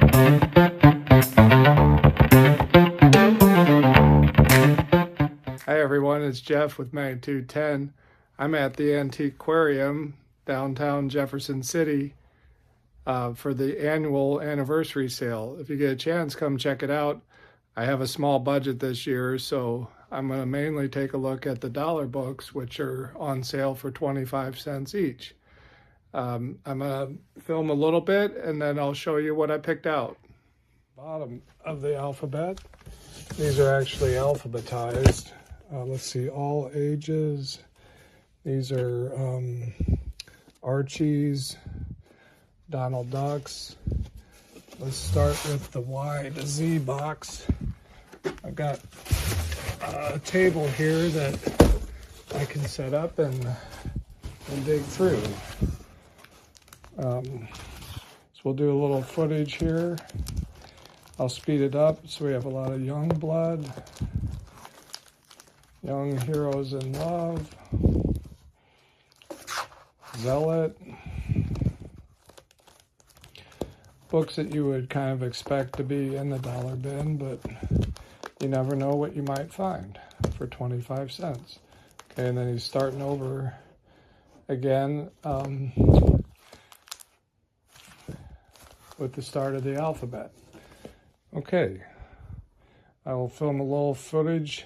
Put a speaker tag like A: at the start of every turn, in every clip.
A: Hi everyone, it's Jeff with Magnitude 10. I'm at the Antiquarium downtown Jefferson City for the annual anniversary sale. If you get a chance, come check it out. I have a small budget this year, so I'm going to mainly take a look at the dollar books, which are on sale for 25 cents each. I'm going to film a little bit and then I'll show you what I picked out. Bottom of the alphabet. These are actually alphabetized. Let's see, all ages. These are Archies, Donald Ducks. Let's start with the Y to Z box. I've got a table here that I can set up and dig through. So we'll do a little footage here. I'll speed it up so we have a lot of young blood. Young Heroes in Love, Zealot, books that you would kind of expect to be in the dollar bin, but you never know what you might find for 25 cents. Okay, and then he's starting over again with the start of the alphabet. Okay, I will film a little footage.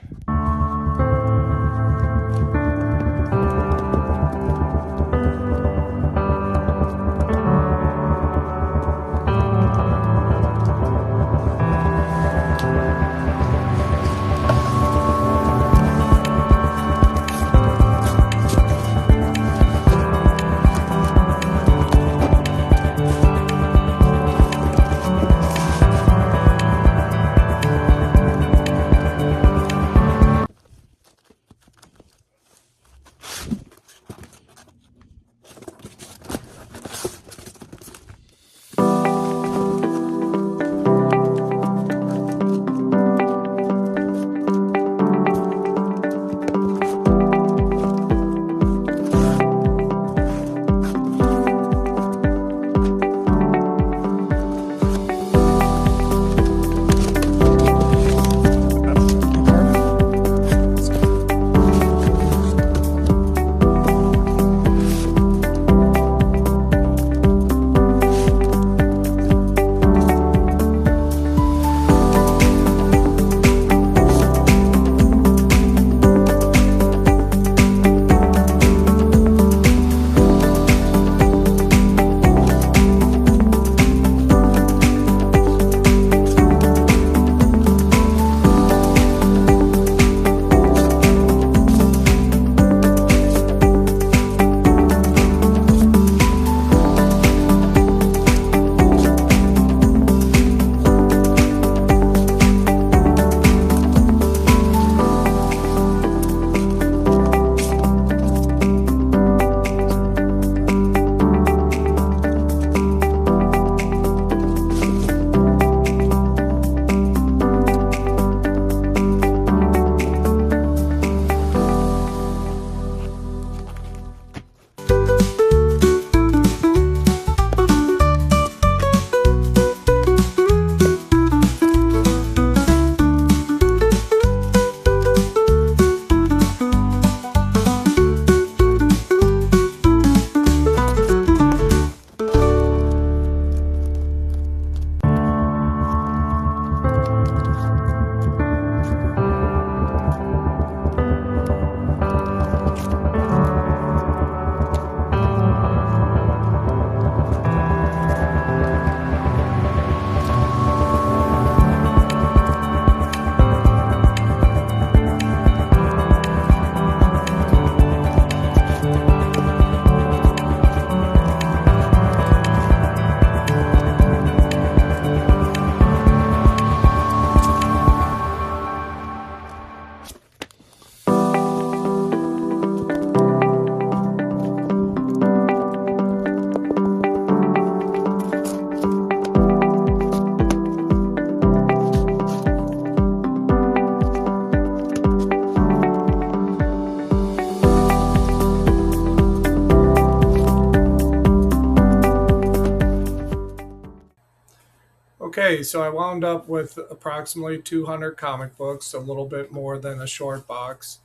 A: Okay, so I wound up with approximately 200 comic books, a little bit more than a short box.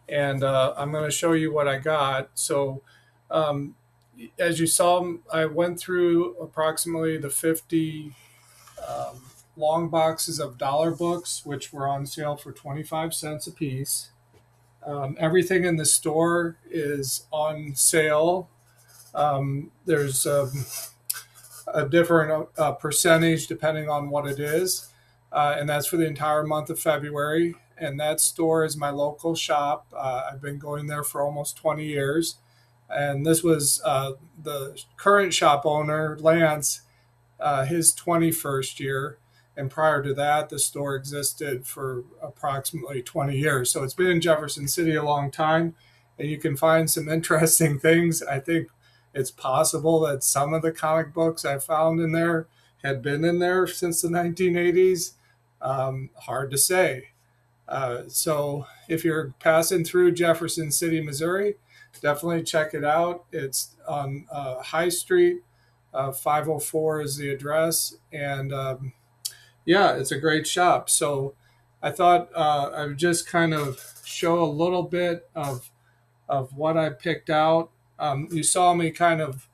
A: And I'm going to show you what I got. So, um, as you saw, I went through approximately the 50 um, long boxes of dollar books, which were on sale for 25 cents a piece. Everything in the store is on sale. There's a different percentage depending on what it is. And that's for the entire month of February. And that store is my local shop. I've been going there for almost 20 years. And this was the current shop owner, Lance, his 21st year. And prior to that, the store existed for approximately 20 years. So it's been in Jefferson City a long time. And you can find some interesting things. I think it's possible that some of the comic books I found in there had been in there since the 1980s. Hard to say. So if you're passing through Jefferson City, Missouri, definitely check it out. It's on High Street. 504 is the address. And yeah, it's a great shop. So I thought I would just kind of show a little bit of what I picked out. You saw me kind of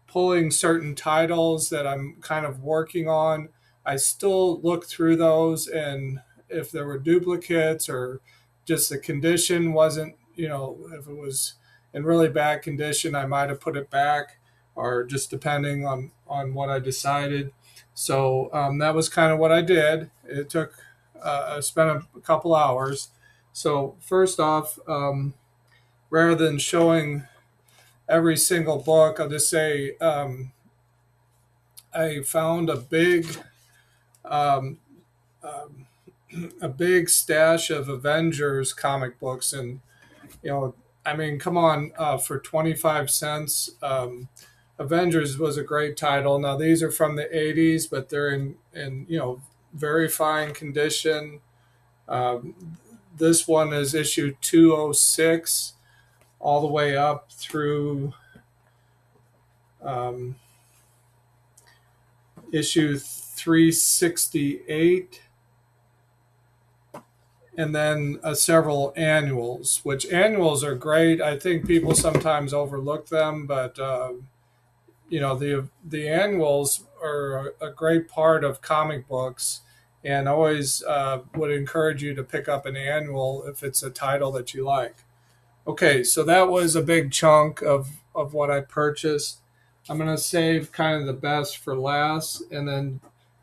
A: pulling certain titles that I'm kind of working on. I still look through those, and if there were duplicates or just the condition wasn't, if it was in really bad condition, I might have put it back, or just depending on what I decided. So that was kind of what I did. It took, I spent a couple hours. So first off, rather than showing every single book, I'll just say I found um, um, a big stash of Avengers comic books, and I mean, come on, for 25 cents. Avengers was a great title. Now these are from the 80s, but they're in very fine condition. This one is issue 206 all the way up through um, issue 368, and then several annuals, which annuals are great. I think people sometimes overlook them, but the annuals are a great part of comic books, and always would encourage you to pick up an annual if it's a title that you like. Okay, so that was a big chunk of what I purchased. I'm going to save kind of the best for last, and then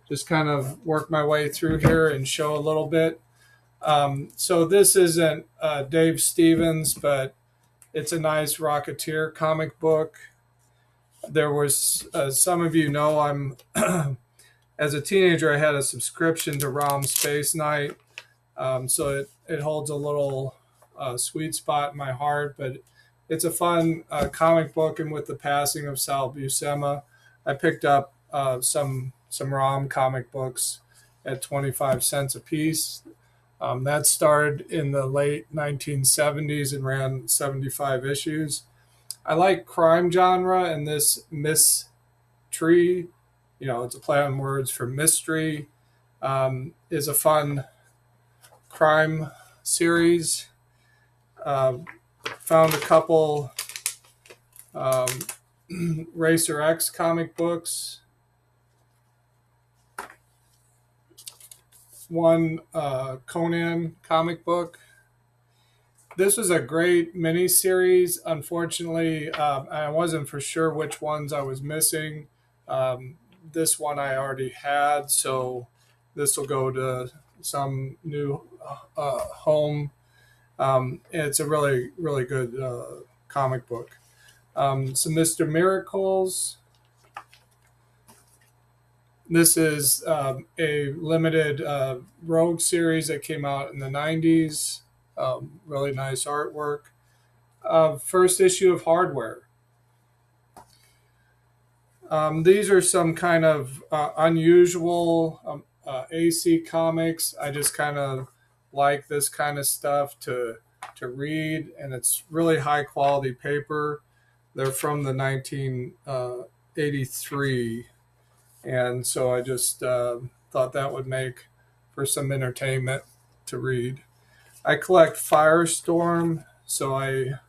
A: just kind of work my way through here and show a little bit. So this isn't Dave Stevens, but it's a nice Rocketeer comic book. There was, some of you know, I'm as a teenager I had a subscription to ROM Space Night, so it holds a little sweet spot in my heart. But it's a fun comic book, and with the passing of Sal Buscema, I picked up some ROM comic books at 25 cents a piece. That started in the late 1970s and ran 75 issues. I like crime genre, and this Mystery, it's a play on words for mystery, is a fun crime series. Found a couple um, Racer X comic books. One Conan comic book. This was a great mini series. Unfortunately, I wasn't for sure which ones I was missing. This one I already had, so this will go to some new home. It's a really, really good comic book. Some Mr. Miracles. This is a limited Rogue series that came out in the 90s. Really nice artwork. First issue of Hardware. These are some kind of unusual AC comics. I just kind of like this kind of stuff to read, and it's really high quality paper. They're from the 1983 And so I just thought that would make for some entertainment to read. I collect Firestorm, so I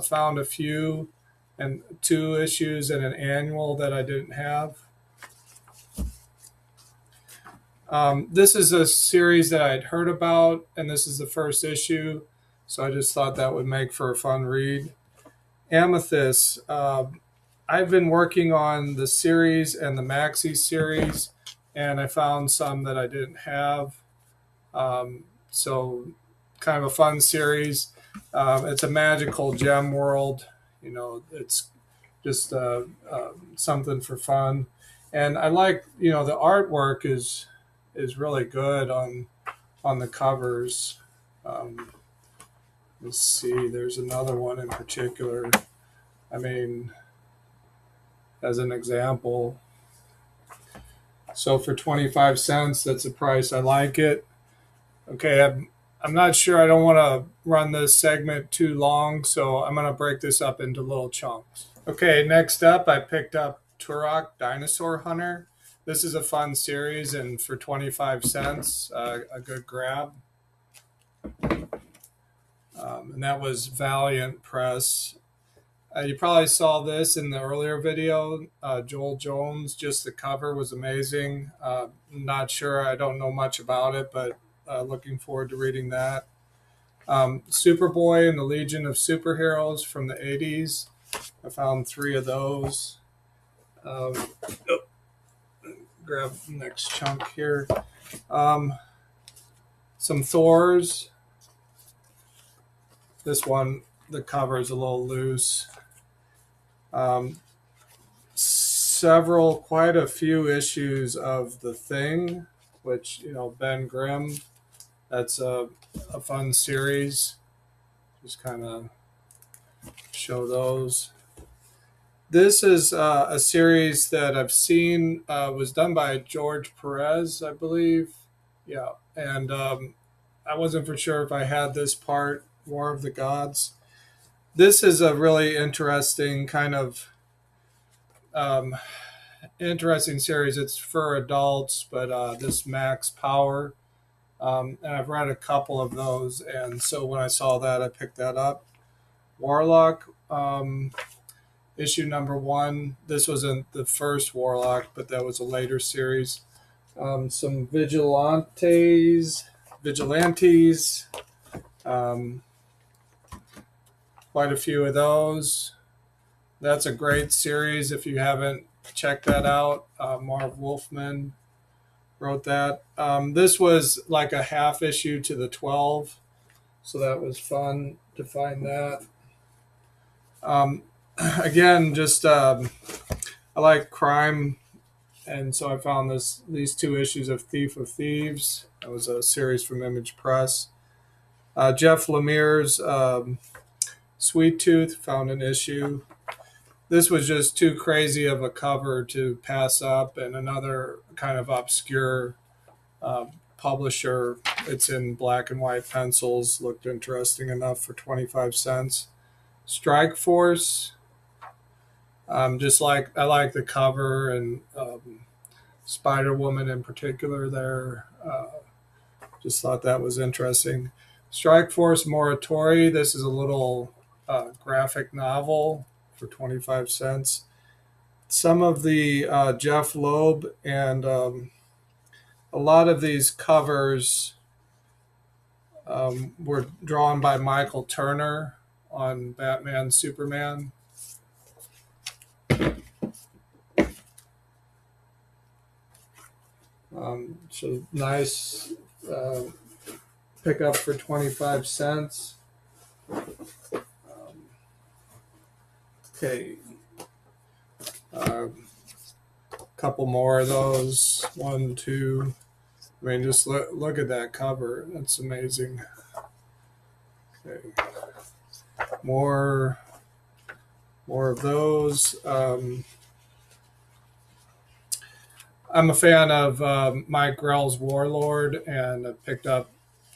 A: found a few and 2 issues and an annual that I didn't have. This is a series that I'd heard about, and this is the first issue, so I just thought that would make for a fun read. Amethyst. I've been working on the series and the Maxi series, and I found some that I didn't have. So, kind of a fun series. It's a magical gem world. It's just something for fun, and I like the artwork is really good on the covers. Um, let's see, there's another one in particular. I mean, as an example, so for 25 cents, that's the price. I like it. Okay, I'm not sure. I don't want to run this segment too long, so I'm going to break this up into little chunks. Okay, next up, I picked up Turok Dinosaur Hunter. This is a fun series, and for 25 cents, a good grab. And that was Valiant Press. You probably saw this in the earlier video. Joel Jones, just the cover was amazing. Not sure, I don't know much about it, but looking forward to reading that. Superboy and the Legion of Superheroes from the 80s. I found 3 of those. Grab the next chunk here. Some Thors. This one, the cover is a little loose. Quite a few issues of The Thing, which, Ben Grimm. That's a fun series. Just kind of show those. This is a series that I've seen, was done by George Perez, I believe. Yeah, and I wasn't for sure if I had this part, War of the Gods. This is a really interesting kind of interesting series. It's for adults, but this Max Power, and I've read a couple of those, and so when I saw that, I picked that up. Warlock, issue number 1. This wasn't the first Warlock, but that was a later series. Some vigilantes, quite a few of those. That's a great series if you haven't checked that out. Marv Wolfman wrote that. This was like a half issue to the 12, so that was fun to find that. Again, just I like crime, and so I found these 2 issues of Thief of Thieves. That was a series from Image Press. Jeff Lemire's Sweet Tooth, found an issue. This was just too crazy of a cover to pass up, and another kind of obscure publisher. It's in black and white pencils. Looked interesting enough for 25 cents. Strike Force. I like the cover, and Spider Woman in particular there. Just thought that was interesting. Strike Force Moratori. This is a little graphic novel for 25 cents. Some of the Jeff Loeb and a lot of these covers were drawn by Michael Turner on Batman, Superman. So nice pickup for 25 cents. Okay. Couple more of those. 1, 2. I mean, just look at that cover. That's amazing. Okay. More of those. I'm a fan of Mike Grell's Warlord, and I picked up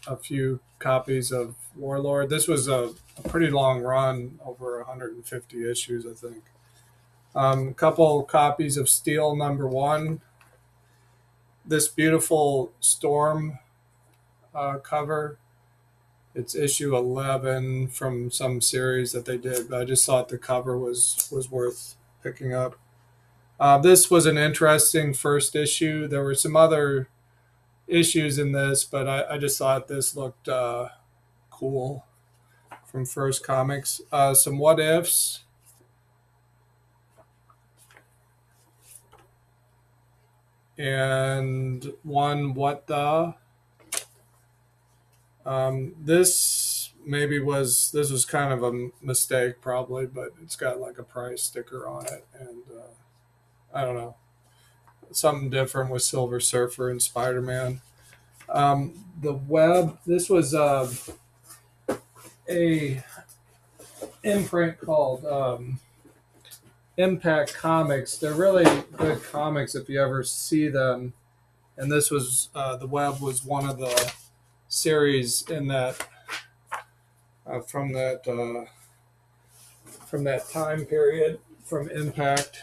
A: a few copies of Warlord. This was a pretty long run, over 150 issues, I think. A couple copies of Steel #1. this beautiful Storm cover. It's issue 11 from some series that they did, but I just thought the cover was worth picking up. This was an interesting first issue. There were some other issues in this, but I just thought this looked cool from First Comics. Some what ifs. And one what the. This was kind of a mistake probably, but it's got like a price sticker on it, and I don't know, something different with Silver Surfer and Spider-Man. The web. This was a imprint called Impact Comics. They're really good comics if you ever see them. And this was the web was one of the series in that from that time period from Impact.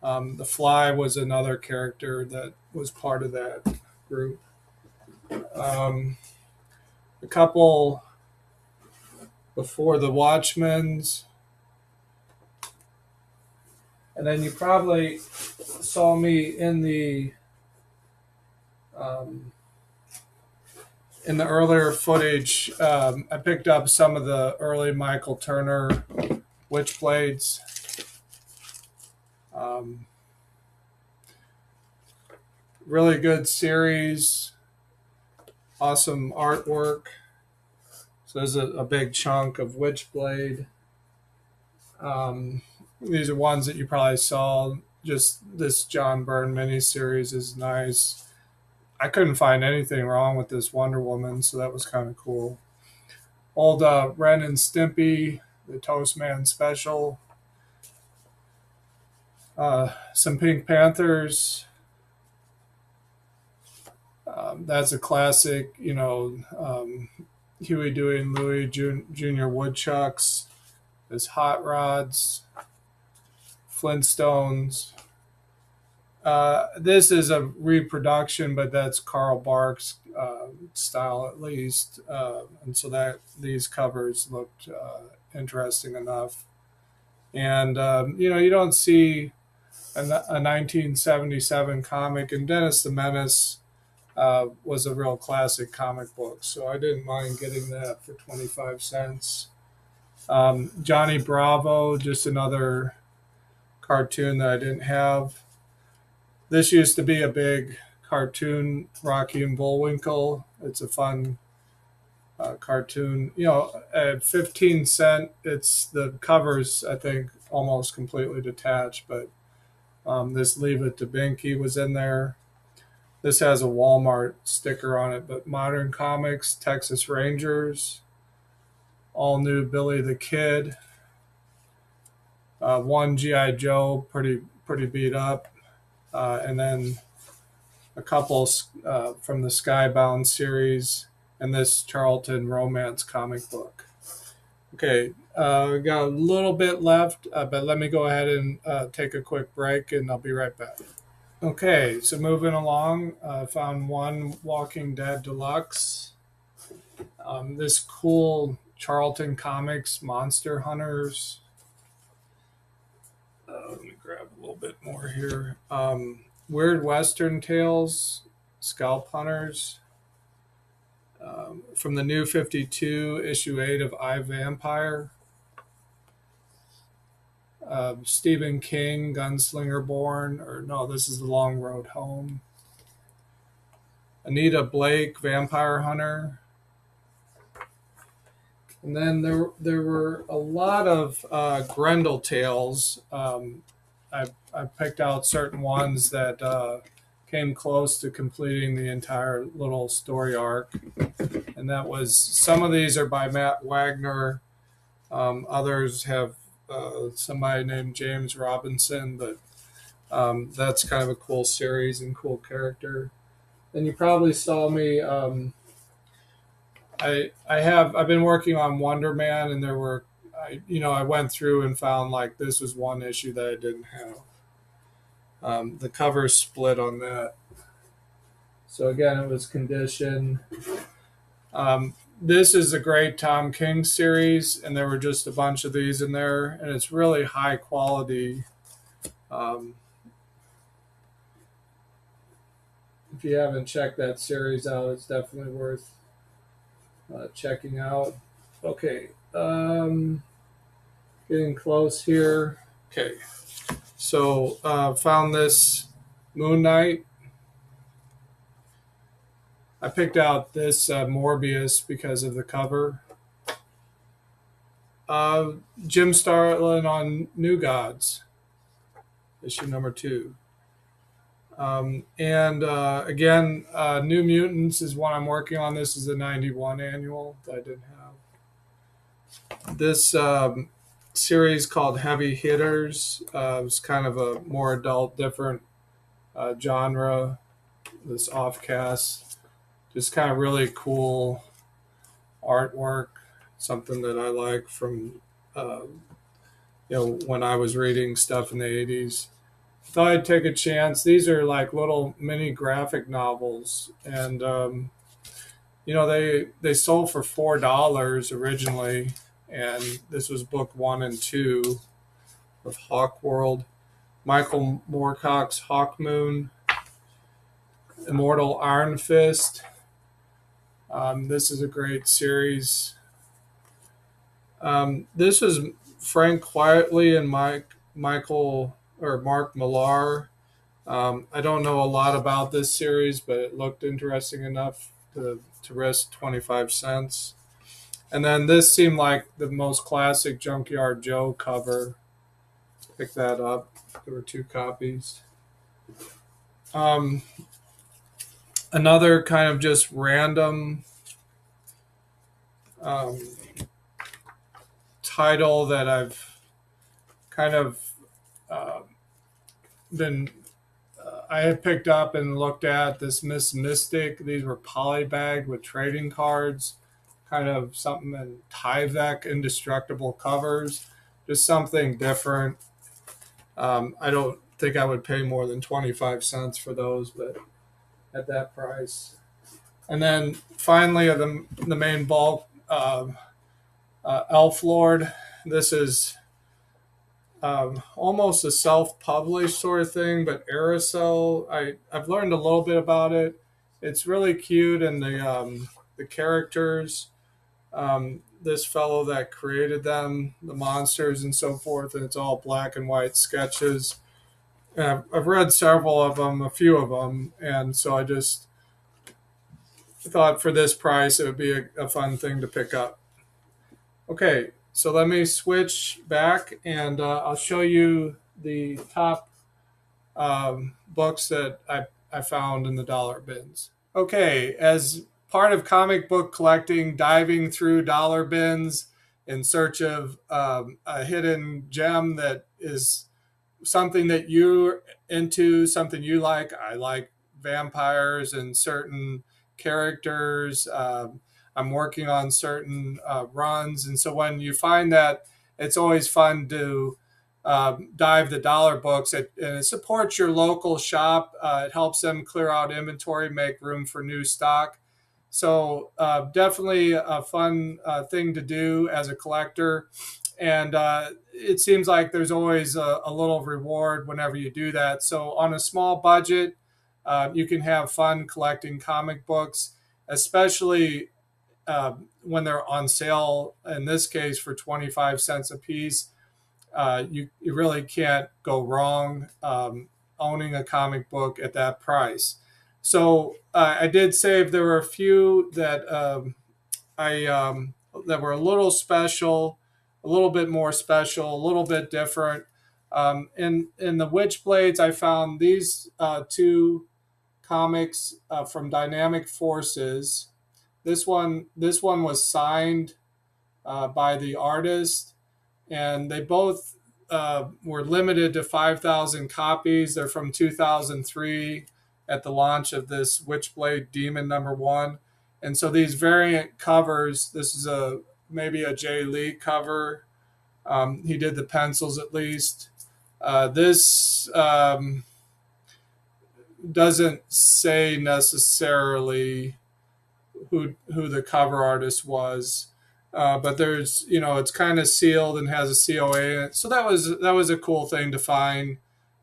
A: The Fly was another character that was part of that group. A couple before the Watchmen's. And then you probably saw me in the earlier footage. I picked up some of the early Michael Turner Witchblades. Really good series. Awesome artwork. So there's a big chunk of Witchblade. These are ones that you probably saw. Just this John Byrne miniseries is nice. I couldn't find anything wrong with this Wonder Woman, so that was kind of cool. Old Ren and Stimpy, the Toastman special. Some Pink Panthers. That's a classic, Huey, Dewey, and Louie, Junior Woodchucks. There's Hot Rods. Flintstones. This is a reproduction, but that's Carl Barks' style at least, and so that these covers looked interesting enough. And you don't see a 1977 comic, and Dennis the Menace was a real classic comic book, so I didn't mind getting that for 25 cents. Johnny Bravo, just another cartoon that I didn't have. This used to be a big cartoon, Rocky and Bullwinkle. It's a fun cartoon. At 15 cents, it's the covers, I think, almost completely detached, but this Leave It to Binky was in there. This has a Walmart sticker on it, but Modern Comics, Texas Rangers, all new Billy the Kid. One G.I. Joe, pretty beat up, and then a couple from the Skybound series, and this Charlton romance comic book. Okay, we got a little bit left, but let me go ahead and take a quick break, and I'll be right back. Okay, so moving along, found one Walking Dead Deluxe. This cool Charlton Comics Monster Hunters. Let me grab a little bit more here. Weird Western Tales, Scalp Hunters. From the New 52, issue 8 of I, Vampire. Stephen King, Gunslinger Born, or no, this is The Long Road Home. Anita Blake, Vampire Hunter. And then there were a lot of Grendel tales. I picked out certain ones that came close to completing the entire little story arc. And that was, some of these are by Matt Wagner. Others have somebody named James Robinson, but that's kind of a cool series and cool character. And you probably saw me. I've been working on Wonder Man, and there were, I went through and found like this was one issue that I didn't have. The cover split on that. So again, it was condition. This is a great Tom King series, and there were just a bunch of these in there, and it's really high quality. Um, if you haven't checked that series out, it's definitely worth checking out. Okay, getting close here. Okay, so found this Moon Knight. I picked out this Morbius because of the cover. Uh, Jim Starlin on New Gods, issue number 2. And again, New Mutants is one I'm working on. This is the 91 annual that I didn't have. This series called Heavy Hitters was kind of a more adult, different genre. This offcast, just kind of really cool artwork, something that I like from when I was reading stuff in the 80s. Thought I'd take a chance. These are like little mini graphic novels, and they sold for $4 originally, and this was book 1 and 2 of Hawk World. Michael Moorcock's Hawk Moon, Immortal Iron Fist. This is a great series. This was Frank Quietly and Mark Millar. I don't know a lot about this series, but it looked interesting enough to risk 25 cents. And then this seemed like the most classic Junkyard Joe cover. Pick that up. There were 2 copies. Another kind of just random title that I've kind of I had picked up and looked at, this Miss Mystic. These were polybagged with trading cards, kind of something in Tyvek indestructible covers, just something different. I don't think I would pay more than 25 cents for those, but at that price. And then finally, the main bulk, Elf Lord. This is almost a self-published sort of thing, but Aerosol. I've learned a little bit about it. It's really cute, and the characters, this fellow that created them, the monsters and so forth, and it's all black and white sketches. I've read several of them, a few of them, and so I just thought for this price it would be a fun thing to pick up. Okay, so let me switch back, and I'll show you the top books that I found in the dollar bins. Okay, as part of comic book collecting, diving through dollar bins in search of a hidden gem that is something that you're into, something you like. I like vampires and certain characters. I'm working on certain runs, and so when you find that, it's always fun to dive the dollar books. And it supports your local shop. It helps them clear out inventory, make room for new stock. So definitely a fun thing to do as a collector. And it seems like there's always a little reward whenever you do that. So on a small budget, you can have fun collecting comic books, especially when they're on sale, in this case for 25 cents a piece. You really can't go wrong owning a comic book at that price. So I did save. There were a few that that were a little special, a little bit more special, a little bit different. In the Witchblades, I found these 2 comics from Dynamic Forces. This one was signed by the artist, and they both were limited to 5,000 copies. They're from 2003 at the launch of this Witchblade Demon #1. And so these variant covers, this is maybe a Jay Lee cover. He did the pencils at least. This doesn't say necessarily who the cover artist was. But there's, it's kind of sealed and has a COA in it. So that was a cool thing to find.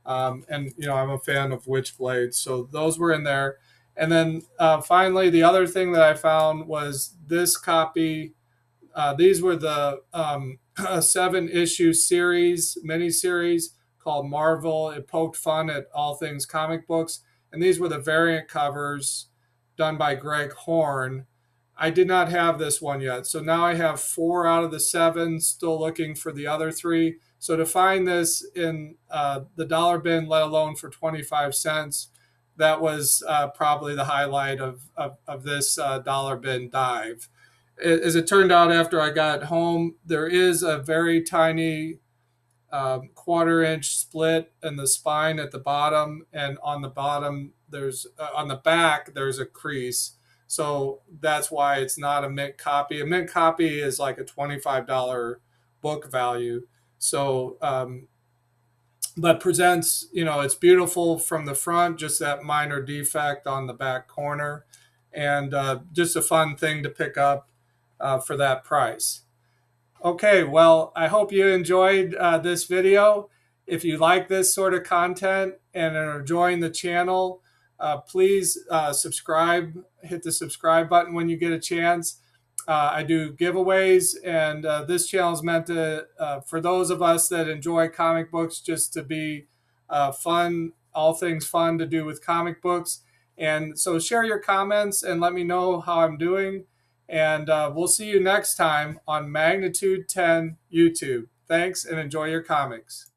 A: And I'm a fan of Witchblade, so those were in there. And then finally, the other thing that I found was this copy. These were the 7-issue series, mini-series called Marvel. It poked fun at all things comic books. And these were the variant covers done by Greg Horn. I did not have this one yet. So now I have 4 out of the 7, still looking for the other 3. So to find this in the dollar bin, let alone for 25 cents, that was probably the highlight of this dollar bin dive. As it turned out, after I got home, there is a very tiny 1/4-inch split in the spine at the bottom, and on the bottom on the back there's a crease. So that's why it's not a mint copy. A mint copy is like a $25 book value. So but presents, it's beautiful from the front, just that minor defect on the back corner, and just a fun thing to pick up for that price. Okay, well, I hope you enjoyed this video. If you like this sort of content and are enjoying the channel, please subscribe, hit the subscribe button when you get a chance. I do giveaways, and this channel is meant to, for those of us that enjoy comic books, just to be fun, all things fun to do with comic books. And so share your comments and let me know how I'm doing. And we'll see you next time on Magnitude 10 YouTube. Thanks, and enjoy your comics.